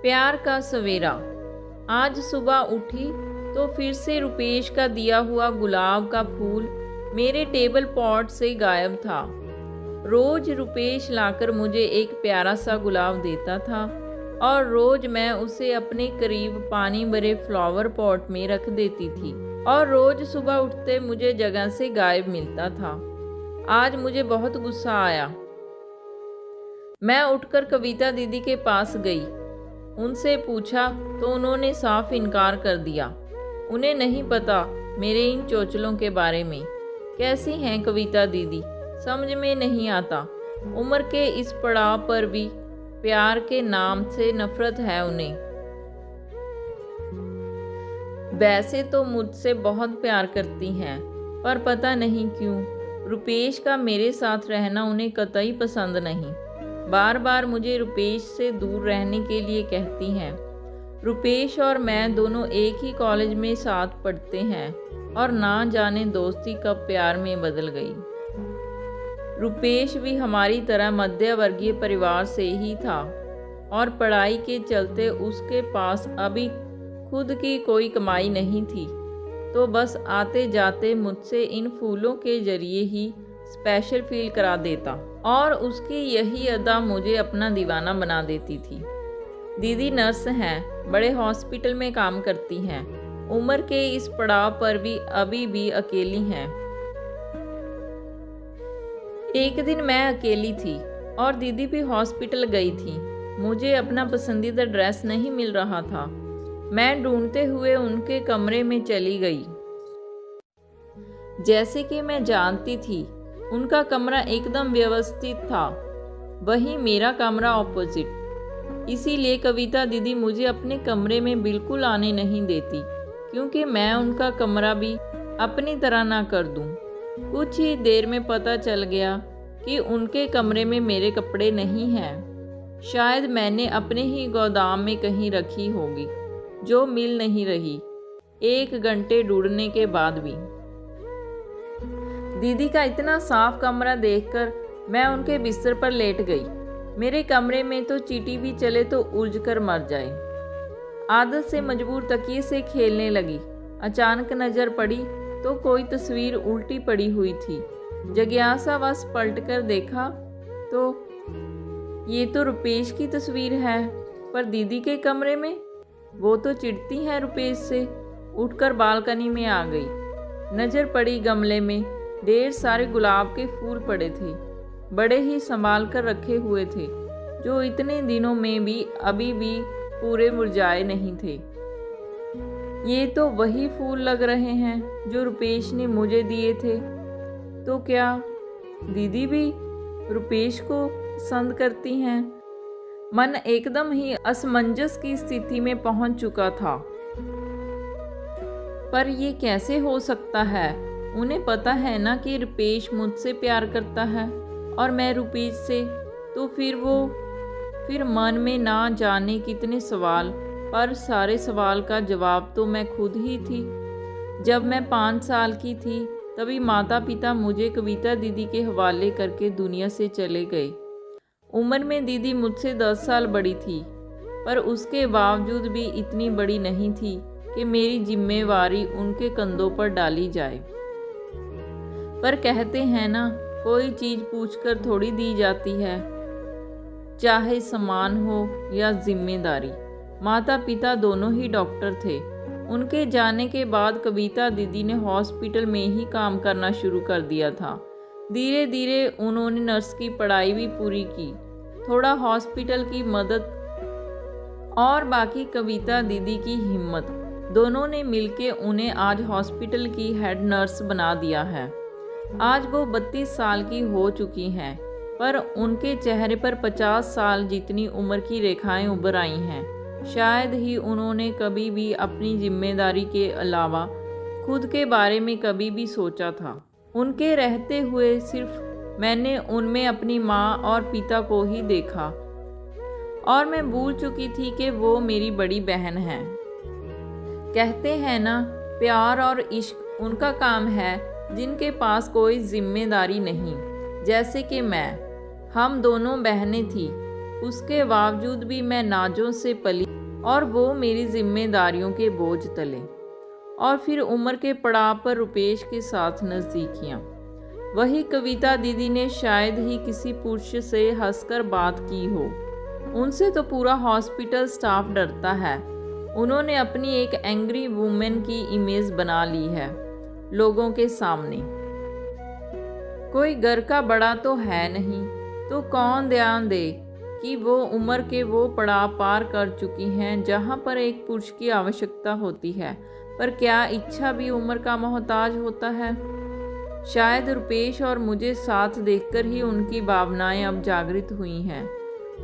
प्यार का सवेरा। आज सुबह उठी तो फिर से रुपेश का दिया हुआ गुलाब का फूल मेरे टेबल पॉट से गायब था। रोज रुपेश लाकर मुझे एक प्यारा सा गुलाब देता था और रोज मैं उसे अपने करीब पानी भरे फ्लावर पॉट में रख देती थी और रोज सुबह उठते मुझे जगह से गायब मिलता था। आज मुझे बहुत गुस्सा आया। मैं उठकर कविता दीदी के पास गई। उनसे पूछा तो उन्होंने साफ इनकार कर दिया। उन्हें नहीं पता मेरे इन चोचलों के बारे में। कैसी हैं कविता दीदी, समझ में नहीं आता। उम्र के इस पड़ाव पर भी प्यार के नाम से नफरत है उन्हें। वैसे तो मुझसे बहुत प्यार करती हैं, पर पता नहीं क्यों रुपेश का मेरे साथ रहना उन्हें कतई पसंद नहीं। बार बार मुझे रुपेश से दूर रहने के लिए कहती हैं। रुपेश और मैं दोनों एक ही कॉलेज में साथ पढ़ते हैं और ना जाने दोस्ती कब प्यार में बदल गई। रुपेश भी हमारी तरह मध्य वर्गीय परिवार से ही था और पढ़ाई के चलते उसके पास अभी खुद की कोई कमाई नहीं थी, तो बस आते जाते मुझसे इन फूलों के जरिए ही स्पेशल फील करा देता और उसकी यही अदा मुझे अपना दीवाना बना देती थी। दीदी नर्स हैं, बड़े हॉस्पिटल में काम करती हैं। उम्र के इस पड़ाव पर भी अभी भी अकेली हैं। एक दिन मैं अकेली थी और दीदी भी हॉस्पिटल गई थी। मुझे अपना पसंदीदा ड्रेस नहीं मिल रहा था। मैं ढूंढते हुए उनके कमरे में चली गई। जैसे कि मैं जानती थी उनका कमरा एकदम व्यवस्थित था, वहीं मेरा कमरा ऑपोजिट। इसीलिए कविता दीदी मुझे अपने कमरे में बिल्कुल आने नहीं देती, क्योंकि मैं उनका कमरा भी अपनी तरह ना कर दूं। कुछ ही देर में पता चल गया कि उनके कमरे में मेरे कपड़े नहीं हैं। शायद मैंने अपने ही गोदाम में कहीं रखी होगी, जो मिल नहीं रही 1 घंटे ढूंढने के बाद भी। दीदी का इतना साफ कमरा देखकर मैं उनके बिस्तर पर लेट गई। मेरे कमरे में तो चींटी भी चले तो उलझ कर मर जाए। आदत से मजबूर तकिए से खेलने लगी। अचानक नज़र पड़ी तो कोई तस्वीर उल्टी पड़ी हुई थी। जिज्ञासावश पलटकर देखा तो ये तो रुपेश की तस्वीर है, पर दीदी के कमरे में। वो तो चिढ़ती हैं रुपेश से। उठकर बालकनी में आ गई। नज़र पड़ी गमले में ढेर सारे गुलाब के फूल पड़े थे, बड़े ही संभाल कर रखे हुए थे, जो इतने दिनों में भी अभी भी पूरे मुरझाए नहीं थे। ये तो वही फूल लग रहे हैं जो रुपेश ने मुझे दिए थे। तो क्या दीदी भी रुपेश को पसंद करती हैं? मन एकदम ही असमंजस की स्थिति में पहुंच चुका था। पर ये कैसे हो सकता है? उन्हें पता है ना कि रुपेश मुझसे प्यार करता है और मैं रुपेश से। तो फिर मन में ना जाने कितने सवाल, पर सारे सवाल का जवाब तो मैं खुद ही थी। जब मैं 5 साल की थी तभी माता पिता मुझे कविता दीदी के हवाले करके दुनिया से चले गए। उम्र में दीदी मुझसे 10 साल बड़ी थी, पर उसके बावजूद भी इतनी बड़ी नहीं थी कि मेरी जिम्मेवारी उनके कंधों पर डाली जाए। पर कहते हैं ना, कोई चीज़ पूछकर थोड़ी दी जाती है, चाहे सम्मान हो या जिम्मेदारी। माता पिता दोनों ही डॉक्टर थे। उनके जाने के बाद कविता दीदी ने हॉस्पिटल में ही काम करना शुरू कर दिया था। धीरे धीरे उन्होंने नर्स की पढ़ाई भी पूरी की, थोड़ा हॉस्पिटल की मदद और बाकी कविता दीदी की हिम्मत, दोनों ने मिलकर उन्हें आज हॉस्पिटल की हेड नर्स बना दिया है। आज वो 32 साल की हो चुकी हैं, पर उनके चेहरे पर 50 साल जितनी उम्र की रेखाएं उभर आई हैं। शायद ही उन्होंने कभी भी अपनी जिम्मेदारी के अलावा खुद के बारे में कभी भी सोचा था। उनके रहते हुए सिर्फ मैंने उनमें अपनी माँ और पिता को ही देखा और मैं भूल चुकी थी कि वो मेरी बड़ी बहन है। कहते हैं ना, प्यार और इश्क उनका काम है जिनके पास कोई जिम्मेदारी नहीं, जैसे कि मैं। हम दोनों बहनें थी, उसके बावजूद भी मैं नाजों से पली और वो मेरी जिम्मेदारियों के बोझ तले। और फिर उम्र के पड़ाव पर रुपेश के साथ नज़दीकियाँ। वही कविता दीदी ने शायद ही किसी पुरुष से हंसकर बात की हो। उनसे तो पूरा हॉस्पिटल स्टाफ डरता है। उन्होंने अपनी एक एंग्री वुमेन की इमेज बना ली है लोगों के सामने। कोई घर का बड़ा तो है नहीं, तो कौन ध्यान दे कि वो उम्र के वो पड़ाव पार कर चुकी हैं जहाँ पर एक पुरुष की आवश्यकता होती है। पर क्या इच्छा भी उम्र का मोहताज होता है? शायद रुपेश और मुझे साथ देखकर ही उनकी भावनाएं अब जागृत हुई हैं,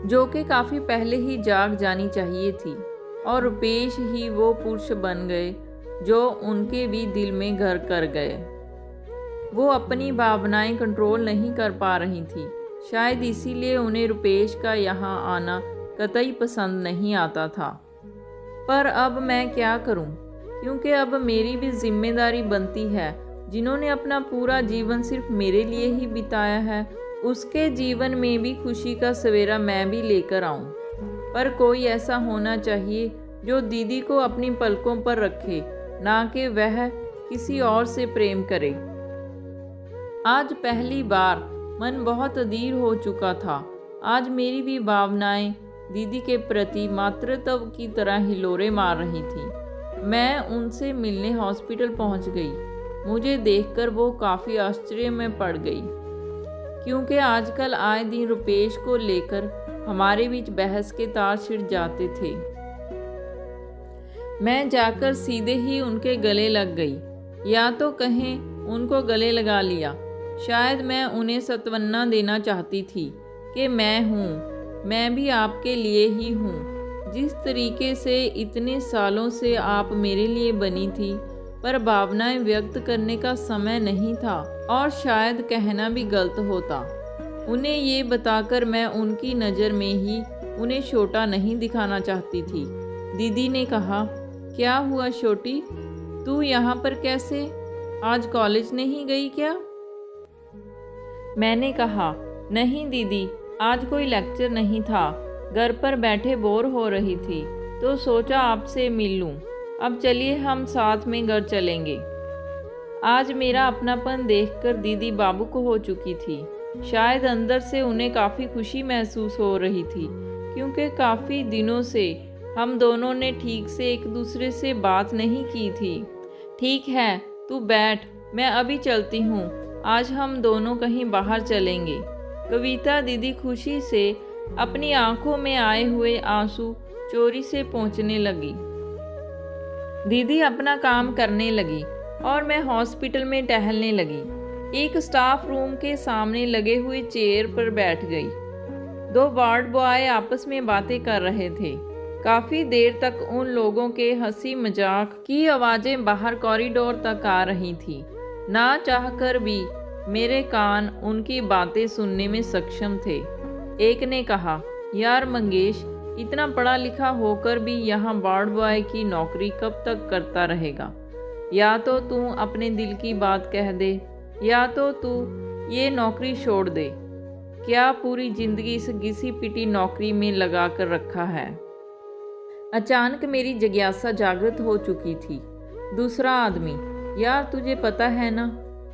जो कि काफ़ी पहले ही जाग जानी चाहिए थी। और रुपेश ही वो पुरुष बन गए जो उनके भी दिल में घर कर गए। वो अपनी भावनाएं कंट्रोल नहीं कर पा रही थी। शायद इसीलिए उन्हें रुपेश का यहाँ आना कतई पसंद नहीं आता था। पर अब मैं क्या करूँ, क्योंकि अब मेरी भी जिम्मेदारी बनती है। जिन्होंने अपना पूरा जीवन सिर्फ मेरे लिए ही बिताया है, उसके जीवन में भी खुशी का सवेरा मैं भी लेकर आऊं। पर कोई ऐसा होना चाहिए जो दीदी को अपनी पलकों पर रखे, ना कि वह किसी और से प्रेम करे। आज पहली बार मन बहुत अधीर हो चुका था। आज मेरी भी भावनाएं दीदी के प्रति मातृत्व की तरह हिलोरे मार रही थी। मैं उनसे मिलने हॉस्पिटल पहुंच गई। मुझे देखकर वो काफ़ी आश्चर्य में पड़ गई, क्योंकि आजकल आए दिन रुपेश को लेकर हमारे बीच बहस के तार छिड़ जाते थे। मैं जाकर सीधे ही उनके गले लग गई, या तो कहें उनको गले लगा लिया। शायद मैं उन्हें सांत्वना देना चाहती थी कि मैं हूँ, मैं भी आपके लिए ही हूँ। जिस तरीके से इतने सालों से आप मेरे लिए बनी थी, पर भावनाएं व्यक्त करने का समय नहीं था, और शायद कहना भी गलत होता। उन्हें ये बताकर मैं उनकी नज़र में ही उन्हें छोटा नहीं दिखाना चाहती थी। दीदी ने कहा, क्या हुआ छोटी, तू यहाँ पर कैसे? आज कॉलेज नहीं गई क्या? मैंने कहा, नहीं दीदी, आज कोई लेक्चर नहीं था। घर पर बैठे बोर हो रही थी, तो सोचा आपसे मिल लूं। अब चलिए हम साथ में घर चलेंगे। आज मेरा अपनापन देखकर दीदी भावुक हो चुकी थी। शायद अंदर से उन्हें काफ़ी खुशी महसूस हो रही थी, क्योंकि काफ़ी दिनों से हम दोनों ने ठीक से एक दूसरे से बात नहीं की थी। ठीक है, तू बैठ, मैं अभी चलती हूँ। आज हम दोनों कहीं बाहर चलेंगे। कविता दीदी खुशी से अपनी आंखों में आए हुए आंसू चोरी से पोंछने लगी। दीदी अपना काम करने लगी और मैं हॉस्पिटल में टहलने लगी। एक स्टाफ रूम के सामने लगे हुए चेयर पर बैठ गई। 2 वार्ड बॉय आपस में बातें कर रहे थे। काफ़ी देर तक उन लोगों के हंसी मजाक की आवाज़ें बाहर कॉरिडोर तक आ रही थी। ना चाहकर भी मेरे कान उनकी बातें सुनने में सक्षम थे। एक ने कहा, यार मंगेश, इतना पढ़ा लिखा होकर भी यहाँ वार्ड बॉय की नौकरी कब तक करता रहेगा? या तो तू अपने दिल की बात कह दे, या तो तू ये नौकरी छोड़ दे। क्या पूरी जिंदगी इस घिसी पिटी नौकरी में लगा कर रखा है? अचानक मेरी जिज्ञासा जागृत हो चुकी थी। दूसरा आदमी, यार तुझे पता है ना,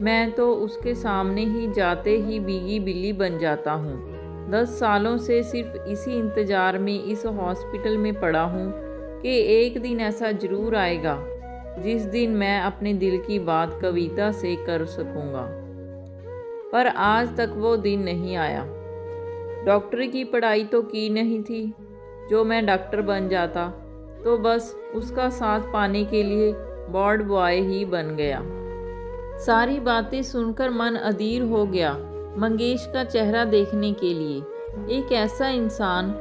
मैं तो उसके सामने ही जाते ही बीगी बिल्ली बन जाता हूँ। 10 सालों से सिर्फ इसी इंतज़ार में इस हॉस्पिटल में पड़ा हूँ कि एक दिन ऐसा ज़रूर आएगा जिस दिन मैं अपने दिल की बात कविता से कर सकूँगा। पर आज तक वो दिन नहीं आया। डॉक्टरी की पढ़ाई तो की नहीं थी। जो मैं डॉक्टर बन जाता तो बस उसका साथ पाने के लिए वार्ड बॉय ही बन गया। सारी बातें सुनकर मन अधीर हो गया मंगेश का चेहरा देखने के लिए। एक ऐसा इंसान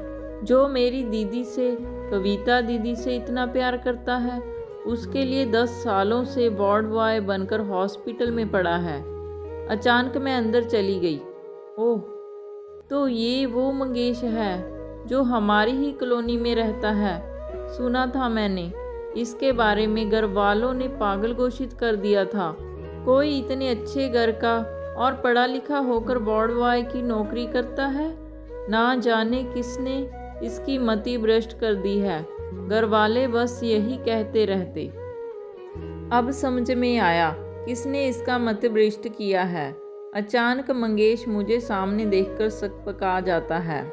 जो मेरी दीदी से, कविता दीदी से इतना प्यार करता है, उसके लिए 10 सालों से वार्ड बॉय बनकर हॉस्पिटल में पड़ा है। अचानक मैं अंदर चली गई। ओह, तो ये वो मंगेश है जो हमारी ही कॉलोनी में रहता है। सुना था मैंने, इसके बारे में घर वालों ने पागल घोषित कर दिया था। कोई इतने अच्छे घर का और पढ़ा लिखा होकर वार्ड बॉय की नौकरी करता है। ना जाने किसने इसकी मति भ्रष्ट कर दी है। घर वाले बस यही कहते रहते। अब समझ में आया किसने इसका मति भ्रष्ट किया है। अचानक मंगेश मुझे सामने देखकर सकपका जाता है।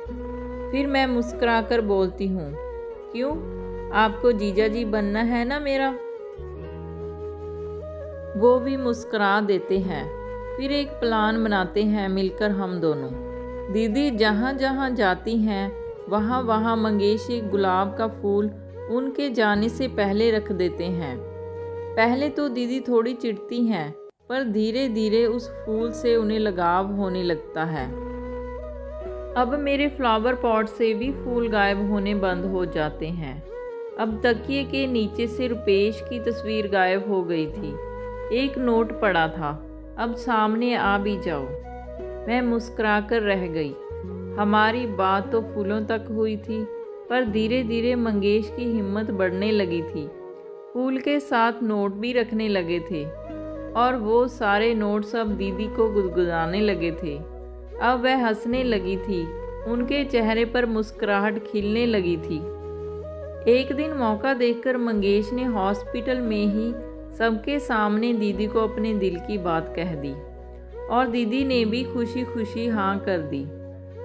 फिर मैं मुस्कुराकर बोलती हूँ, क्यों, आपको जीजा जी बनना है ना मेरा? वो भी मुस्कुरा देते हैं। फिर एक प्लान बनाते हैं मिलकर हम दोनों। दीदी जहाँ जहाँ जाती हैं वहाँ वहाँ मंगेश एक गुलाब का फूल उनके जाने से पहले रख देते हैं। पहले तो दीदी थोड़ी चिढ़ती हैं, पर धीरे धीरे उस फूल से उन्हें लगाव होने लगता है। अब मेरे फ्लावर पॉट से भी फूल गायब होने बंद हो जाते हैं। अब तकिए के नीचे से रुपेश की तस्वीर गायब हो गई थी। एक नोट पड़ा था, अब सामने आ भी जाओ। मैं मुस्कुराकर रह गई। हमारी बात तो फूलों तक हुई थी, पर धीरे धीरे मंगेश की हिम्मत बढ़ने लगी थी। फूल के साथ नोट भी रखने लगे थे और वो सारे नोट्स अब दीदी को गुदगुदाने लगे थे। अब वह हंसने लगी थी, उनके चेहरे पर मुस्कुराहट खिलने लगी थी। एक दिन मौका देखकर मंगेश ने हॉस्पिटल में ही सबके सामने दीदी को अपने दिल की बात कह दी और दीदी ने भी खुशी खुशी हाँ कर दी।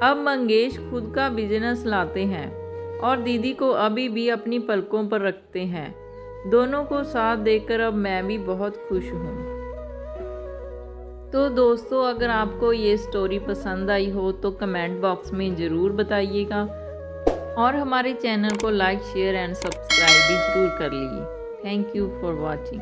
अब मंगेश खुद का बिजनेस लाते हैं और दीदी को अभी भी अपनी पलकों पर रखते हैं। दोनों को साथ देकर अब मैं भी बहुत खुश हूँ। तो दोस्तों, अगर आपको ये स्टोरी पसंद आई हो तो कमेंट बॉक्स में ज़रूर बताइएगा और हमारे चैनल को लाइक, शेयर एंड सब्सक्राइब भी ज़रूर कर लीजिए। Thank you for watching.